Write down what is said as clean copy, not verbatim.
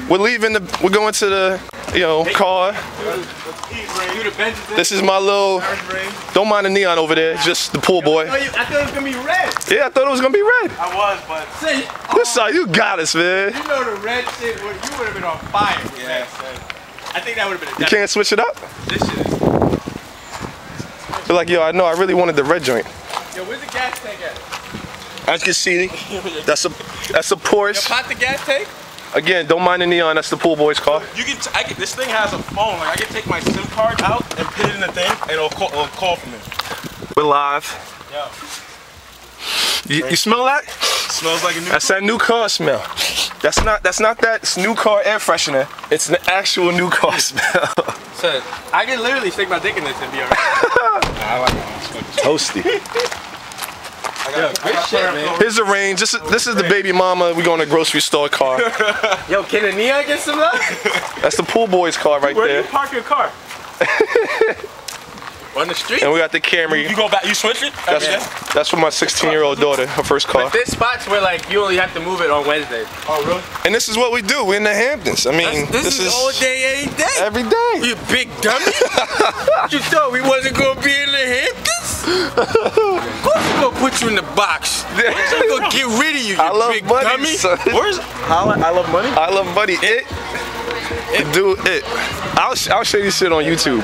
We're leaving we're going to the, car. This is my little, don't mind the neon over there, it's just the pool boy. I thought it was gonna be red. Yeah, I thought it was gonna be red. I was, but This side, you got us, man. You know the red shit, you would have been on fire with that. I think that would have been You can't switch it up? This shit is. You're like, yo, I know, I really wanted the red joint. Yo, where's the gas tank at? As you can see, that's a Porsche. Yo, pop the gas tank? Again, don't mind the neon, that's the pool boy's car. You can, this thing has a phone, like I can take my SIM card out and put it in the thing, and it'll call from it. We're live. Yeah. You smell that? It smells like a new That's that new car smell. That's not that new car air freshener. It's an actual new car smell. So, I can literally stick my dick in this and be alright. I like it. Toasty. Good shit, man. Here's the range. This is the baby mama. We going to grocery store car. Yo, can the neon get some love? That's the pool boy's car right Where there. do you park your car? On the street? And we got the Camry. You go back, you switch it? That's for my 16-year-old daughter, her first car. But there's spots where like you only have to move it on Wednesday. Oh, really? And this is what we do. We're in the Hamptons. I mean, This is all day, every day. every day. You big dummy. You thought we wasn't gonna be in the Hamptons? Of course we're gonna put you in the box. We're gonna get rid of you, I love big money, dummy. son. Where's I love money? I love money. It. Do it. I'll show you shit on YouTube.